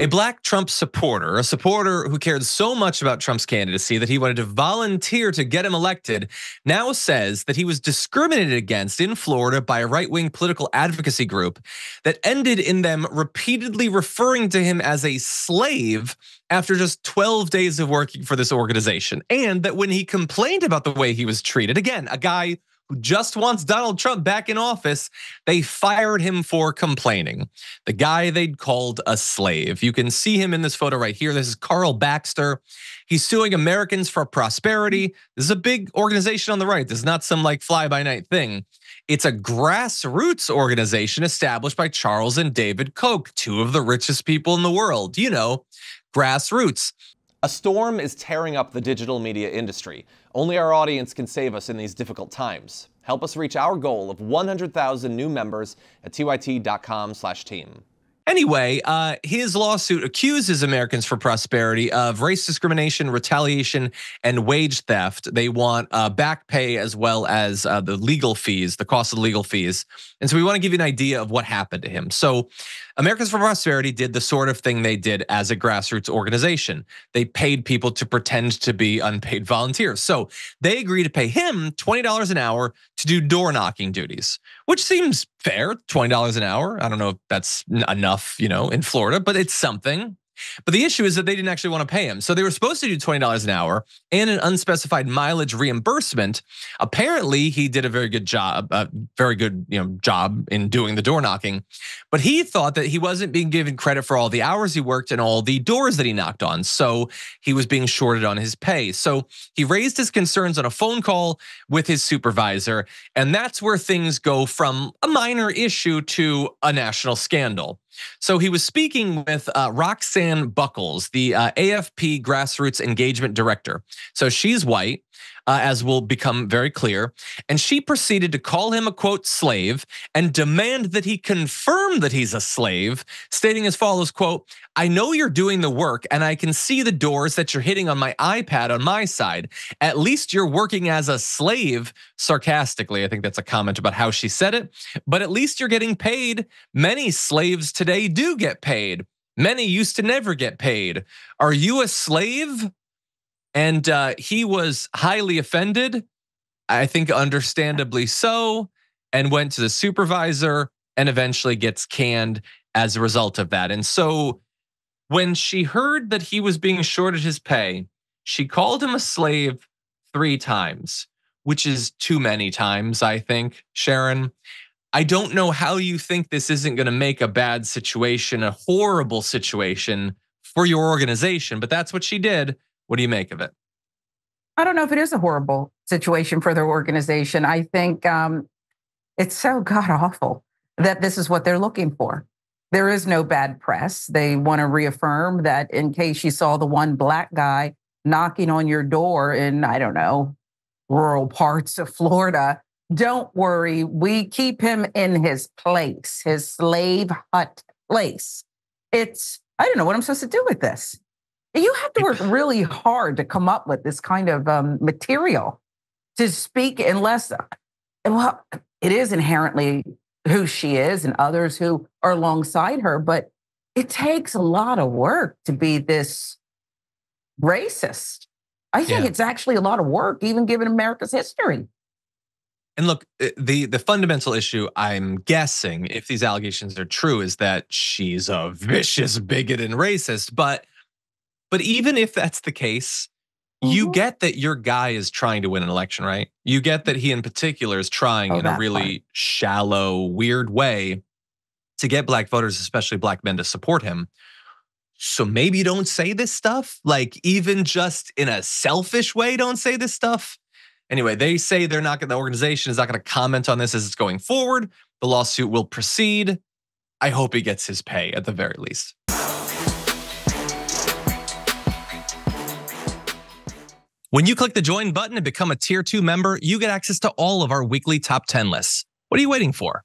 A black Trump supporter, a supporter who cared so much about Trump's candidacy that he wanted to volunteer to get him elected, now says that he was discriminated against in Florida by a right-wing political advocacy group that ended in them repeatedly referring to him as a slave after just 12 days of working for this organization. And that when he complained about the way he was treated, again, a guy who just wants Donald Trump back in office, they fired him for complaining. The guy they'd called a slave. You can see him in this photo right here. This is Carl Baxter. He's suing Americans for Prosperity. This is a big organization on the right. This is not some like fly-by-night thing. It's a grassroots organization established by Charles and David Koch, two of the richest people in the world. You know, grassroots. A storm is tearing up the digital media industry. Only our audience can save us in these difficult times. Help us reach our goal of 100,000 new members at tyt.com/team. Anyway, his lawsuit accuses Americans for Prosperity of race discrimination, retaliation, and wage theft. They want back pay as well as the legal fees, the cost of the legal fees. And so we want to give you an idea of what happened to him. So Americans for Prosperity did the sort of thing they did as a grassroots organization. They paid people to pretend to be unpaid volunteers. So they agreed to pay him $20 an hour to do door knocking duties, which seems fair, $20 an hour. I don't know if that's enough, in Florida, but it's something. But the issue is that they didn't actually want to pay him. So they were supposed to do $20 an hour and an unspecified mileage reimbursement. Apparently, he did a very good job, job in doing the door knocking. But he thought that he wasn't being given credit for all the hours he worked and all the doors that he knocked on. So he was being shorted on his pay. So he raised his concerns on a phone call with his supervisor. And that's where things go from a minor issue to a national scandal. So he was speaking with Roxanne Buckles, the AFP Grassroots Engagement Director. So she's white, as will become very clear. And she proceeded to call him a, quote, slave and demand that he confirm that he's a slave, stating as follows, quote, "I know you're doing the work and I can see the doors that you're hitting on my iPad on my side. At least you're working as a slave," sarcastically. I think that's a comment about how she said it, but at least you're getting paid. Many slaves today do get paid. Many used to never get paid. Are you a slave? And he was highly offended, I think understandably so, and went to the supervisor and eventually gets canned as a result of that. And so when she heard that he was being shorted his pay, she called him a slave 3 times, which is too many times, I think, Sharon. I don't know how you think this isn't going to make a bad situation, a horrible situation for your organization, but that's what she did. What do you make of it? I don't know if it is a horrible situation for their organization. I think it's so god awful that this is what they're looking for. There is no bad press. They want to reaffirm that in case you saw the one black guy knocking on your door in, I don't know, rural parts of Florida, don't worry. We keep him in his place, his slave hut place. I don't know what I'm supposed to do with this. You have to work really hard to come up with this kind of material to speak unless, well, it is inherently who she is and others who are alongside her, but it takes a lot of work to be this racist. I think it's actually a lot of work, even given America's history. And look, the fundamental issue, I'm guessing, if these allegations are true, is that she's a vicious bigot and racist. But even if that's the case, you get that your guy is trying to win an election, right? You get that he in particular is trying in a really shallow, weird way to get black voters, especially black men, to support him. So maybe don't say this stuff, like even just in a selfish way, don't say this stuff. Anyway, they say the organization is not going to comment on this as it's going forward. The lawsuit will proceed. I hope he gets his pay at the very least. When you click the join button and become a tier 2 member, you get access to all of our weekly top 10 lists. What are you waiting for?